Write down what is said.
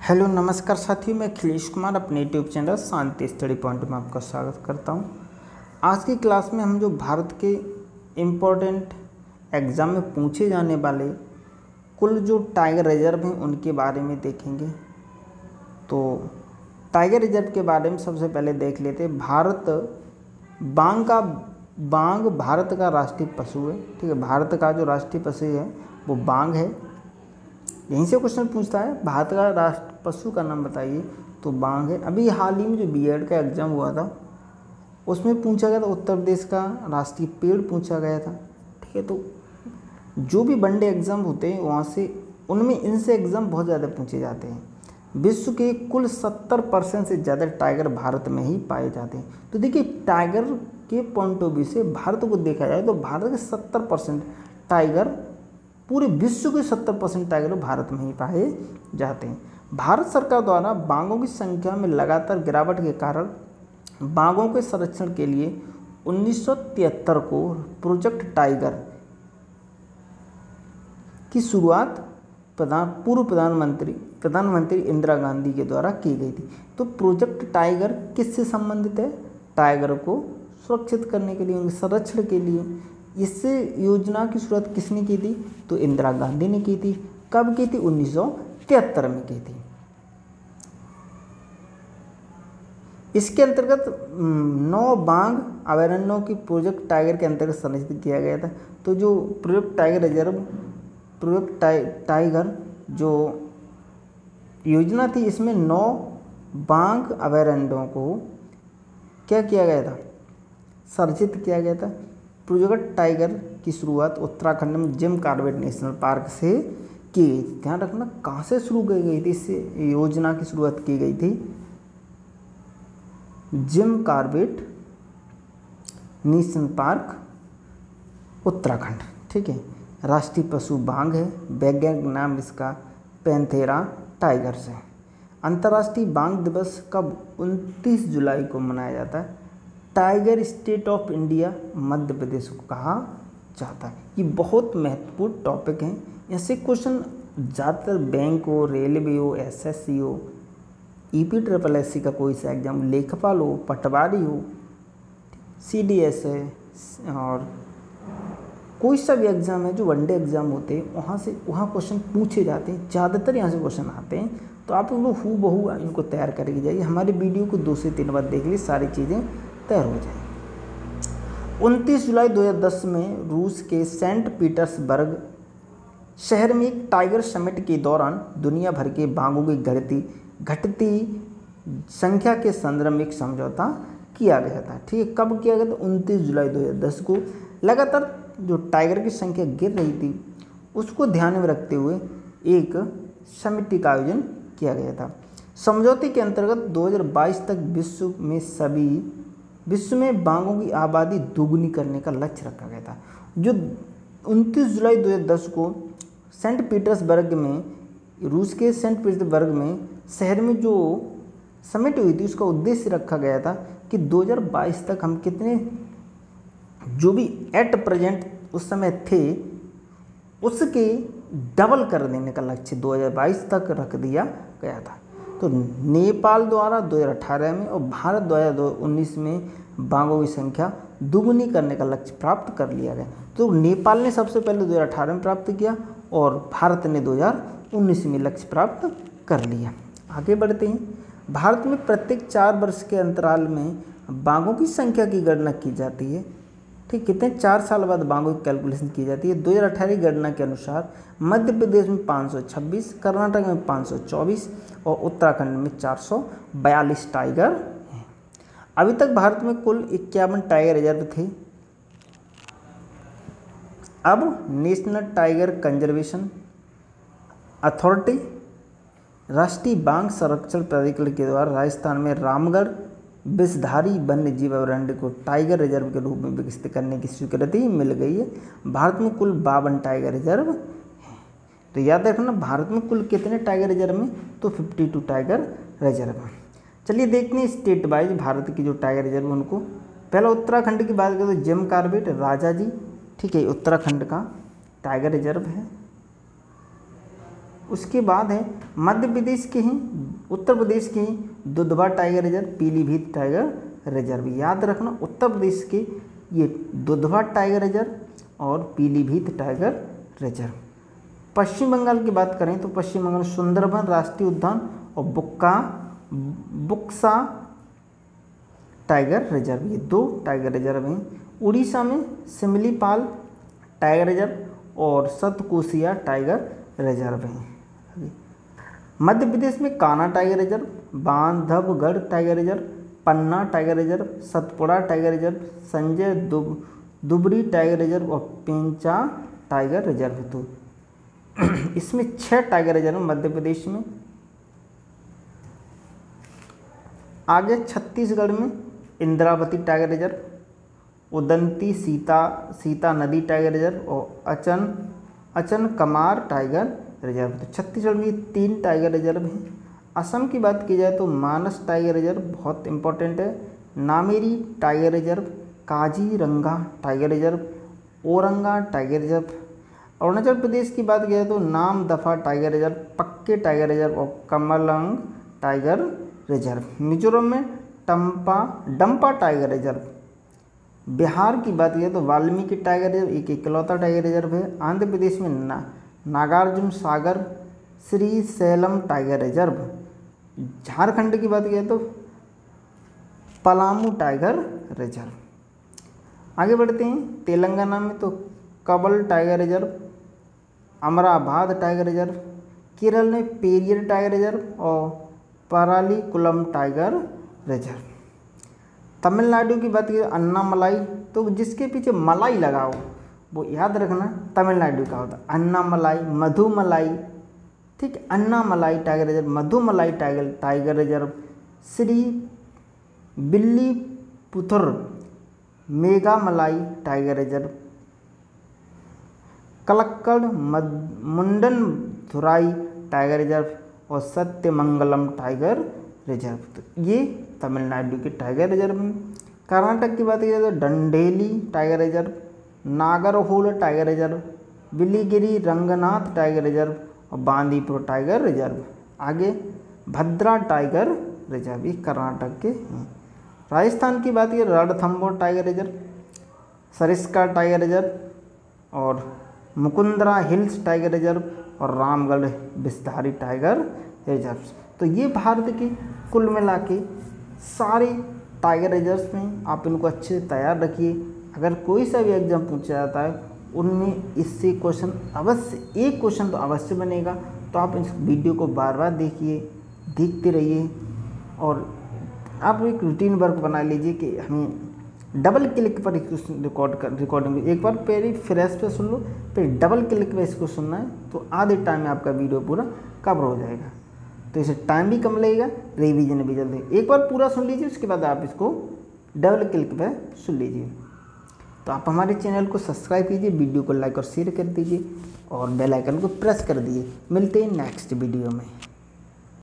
Hello नमस्कार साथियों, मैं अखिलेश कुमार अपने यूट्यूब चैनल शांति स्टडी पॉइंट में आपका स्वागत करता हूं। आज की क्लास में हम जो भारत के इम्पोर्टेंट एग्ज़ाम में पूछे जाने वाले कुल जो टाइगर रिजर्व हैं उनके बारे में देखेंगे। तो टाइगर रिजर्व के बारे में सबसे पहले देख लेते हैं। बाघ भारत का राष्ट्रीय पशु है। ठीक है, भारत का जो राष्ट्रीय पशु है वो बाघ है। यहीं से क्वेश्चन पूछता है भारत का राष्ट्र पशु का नाम बताइए, तो बाघ है। अभी हाल ही में जो बीएड का एग्ज़ाम हुआ था उसमें पूछा गया था, उत्तर प्रदेश का राष्ट्रीय पेड़ पूछा गया था। ठीक है, तो जो भी वनडे एग्ज़ाम होते हैं वहाँ से उनमें इनसे एग्ज़ाम बहुत ज़्यादा पूछे जाते हैं। विश्व के कुल 70% से ज़्यादा टाइगर भारत में ही पाए जाते हैं। तो देखिए, टाइगर के पॉइंट ऑफ व्यू से भारत को देखा जाए तो भारत के 70% टाइगर, पूरे विश्व के 70% टाइगर भारत में ही पाए जाते हैं। भारत सरकार द्वारा बाघों की संख्या में लगातार गिरावट के कारण बाघों के संरक्षण के लिए 1973 को प्रोजेक्ट टाइगर की शुरुआत पूर्व प्रधानमंत्री इंदिरा गांधी के द्वारा की गई थी। तो प्रोजेक्ट टाइगर किससे संबंधित है? टाइगर को सुरक्षित करने के लिए, उनके संरक्षण के लिए। इससे योजना की शुरुआत किसने की थी? तो इंदिरा गांधी ने की थी। कब की थी? 1973 में की थी। इसके अंतर्गत 9 बाघ अभयारण्यों की प्रोजेक्ट टाइगर के अंतर्गत संरक्षित किया गया था। तो जो प्रोजेक्ट टाइगर जो योजना थी, इसमें 9 बाघ अभयारण्यों को क्या किया गया था? संरक्षित किया गया था। प्रोजेक्ट टाइगर की शुरुआत उत्तराखंड में जिम कॉर्बेट नेशनल पार्क से की गई थी। ध्यान रखना, कहाँ से शुरू की गई थी? इससे योजना की शुरुआत की गई थी Jim Corbett national park Uttarakhand. ठीक है, राष्ट्रीय पशु बाघ है। वैज्ञानिक नाम इसका पैंथेरा टाइगर्स है। अंतर्राष्ट्रीय बाघ दिवस कब? 29 जुलाई को मनाया जाता है। Tiger state of India Madhya Pradesh को कहा जाता है। ये बहुत महत्वपूर्ण टॉपिक हैं। ऐसे क्वेश्चन ज़्यादातर बैंक हो, रेलवे हो, एसएससी हो, EPSSC का कोई सा एग्जाम, लेखपाल हो, पटवारी हो, CDS है, और कोई सा भी एग्ज़ाम है जो वनडे एग्ज़ाम होते हैं वहाँ क्वेश्चन पूछे जाते हैं। ज़्यादातर यहाँ से क्वेश्चन आते हैं। तो आप लोग हूबहू इनको तैयार करके जाइए। हमारे वीडियो को 2 से 3 बार देख लीजिए, सारी चीज़ें तैयार हो जाएंगी। 29 जुलाई 2010 में रूस के सेंट पीटर्सबर्ग शहर में एक टाइगर समिट के दौरान दुनिया भर के बाघों की घटती संख्या के संदर्भ में एक समझौता किया गया था। ठीक है, कब किया गया था? 29 जुलाई 2010 को। लगातार जो टाइगर की संख्या गिर रही थी उसको ध्यान में रखते हुए एक समिति का आयोजन किया गया था। समझौते के अंतर्गत 2022 तक विश्व में बाघों की आबादी दोगुनी करने का लक्ष्य रखा गया था। जो 29 जुलाई 2010 को रूस के सेंट पीटर्सबर्ग में शहर में जो समिट हुई थी, उसका उद्देश्य रखा गया था कि 2022 तक हम कितने जो भी एट प्रेजेंट उस समय थे उसके डबल कर देने का लक्ष्य 2022 तक रख दिया गया था। तो नेपाल द्वारा 2018 में और भारत द्वारा 2019 में बाघों की संख्या दुगुनी करने का लक्ष्य प्राप्त कर लिया गया। तो नेपाल ने सबसे पहले 2018 में प्राप्त किया और भारत ने 2019 में लक्ष्य प्राप्त कर लिया। आगे बढ़ते हैं। भारत में प्रत्येक 4 वर्ष के अंतराल में बाघों की संख्या की गणना की जाती है। ठीक, कितने 4 साल बाद बाघों की कैलकुलेशन की जाती है। 2018 गणना के अनुसार मध्य प्रदेश में 526, कर्नाटक में 524 और उत्तराखंड में 442 टाइगर हैं। अभी तक भारत में कुल 51 टाइगर रिजर्व थे। अब नेशनल टाइगर कंजर्वेशन अथॉरिटी, राष्ट्रीय बाघ संरक्षण प्राधिकरण के द्वारा राजस्थान में रामगढ़ विषधारी वन्य जीव अभयारण्य को टाइगर रिजर्व के रूप में विकसित करने की स्वीकृति मिल गई है। भारत में कुल 52 टाइगर रिजर्व हैं। तो याद रखना, भारत में कुल कितने टाइगर रिजर्व में? तो 52 टाइगर रिजर्व हैं। चलिए देखते हैं स्टेट वाइज भारत की जो टाइगर रिजर्व उनको। पहला उत्तराखंड की बात करें तो जिम कॉर्बेट राजाजी, ठीक है, उत्तराखंड का टाइगर रिजर्व है। उसके बाद है मध्य प्रदेश के ही, उत्तर प्रदेश के ही Dudhwa tiger reserve, Pilibhit tiger reserve. याद रखना उत्तर प्रदेश के ये दुधवा टाइगर रिजर्व और पीलीभीत टाइगर रिजर्व। पश्चिम बंगाल की बात करें तो पश्चिम बंगाल सुंदरबन राष्ट्रीय उद्यान और बुक्सा टाइगर रिजर्व, ये 2 टाइगर रिजर्व हैं। उड़ीसा में सिमलीपाल टाइगर रिजर्व और सतकोसिया टाइगर रिजर्व हैं। मध्य प्रदेश में Kanha tiger reserve, Bandhavgarh tiger reserve, Panna tiger reserve, Satpura tiger reserve, Sanjay Dubri tiger reserve और पेंचा टाइगर रिजर्व। तो इसमें 6 टाइगर रिजर्व मध्य प्रदेश में। आगे छत्तीसगढ़ में इंद्रावती टाइगर रिजर्व, उदंती सीता नदी टाइगर रिजर्व और अचन कमार टाइगर रिजर्व। तो छत्तीसगढ़ में 3 टाइगर रिजर्व हैं। असम की बात की जाए तो मानस टाइगर रिजर्व बहुत इंपॉर्टेंट है, Nameri tiger reserve, Kaziranga tiger reserve, Orang tiger reserve. Arunachal Pradesh की बात की जाए तो Namdapha tiger reserve, Pakke tiger reserve और कमलंग टाइगर रिजर्व। मिजोरम में डंपा टाइगर रिजर्व। बिहार की बात की जाए तो वाल्मीकि टाइगर रिजर्व एक इकलौता टाइगर रिजर्व है। आंध्र प्रदेश में Nagarjuna Sagar Srisailam tiger reserve. Jharkhand की बात की जाए तो पलामू टाइगर रिजर्व। आगे बढ़ते हैं तेलंगाना में तो कबल tiger reserve, Amrabad tiger reserve. Kerala में पेरियर टाइगर रिजर्व और परालीकुलम टाइगर रिजर्व। तमिलनाडु की बात की अन्नामलाई, तो जिसके पीछे मलाई लगाओ वो याद रखना तमिलनाडु का होता है। अन्नामलाई, मधुमलाई, ठीक है, Anamalai tiger reserve, Mudumalai tiger reserve, Srivilliputhur Megamalai tiger reserve, Kalakkad Mundanthurai tiger reserve और सत्यमंगलम टाइगर रिजर्व। तो ये तमिलनाडु के टाइगर रिजर्व हैं। कर्नाटक की बात की जाए तो Dandeli tiger reserve, Nagarhole tiger reserve, Biligiri Ranganath tiger reserve और बांदीपुर टाइगर रिजर्व। आगे भद्रा टाइगर रिजर्व, ये कर्नाटक के हैं। राजस्थान की बात की Ranthambore tiger reserve, Sariska tiger reserve और मुकुंदरा हिल्स टाइगर रिजर्व और रामगढ़ बिस्तारी टाइगर रिजर्व। तो ये भारत के कुल मिला के सारे टाइगर रिजर्व्स में, आप इनको अच्छे से तैयार रखिए। अगर कोई सा भी एग्जाम पूछा जाता है उनमें इससे क्वेश्चन अवश्य, एक क्वेश्चन तो अवश्य बनेगा। तो आप इस वीडियो को बार बार देखिए, देखते रहिए और आप एक रूटीन वर्क बना लीजिए कि हमें डबल क्लिक पर रिकॉर्डिंग एक बार पहले फ्रेश पे सुन लो, फिर डबल क्लिक पे इसको सुनना है, तो आधे टाइम में आपका वीडियो पूरा कवर हो जाएगा। तो इससे टाइम भी कम लगेगा, रिवीजन भी जल्दी। एक बार पूरा सुन लीजिए, उसके बाद आप इसको डबल क्लिक पे सुन लीजिए। तो आप हमारे चैनल को सब्सक्राइब कीजिए, वीडियो को लाइक और शेयर कर दीजिए और बेल आइकन को प्रेस कर दीजिए। मिलते हैं नेक्स्ट वीडियो में।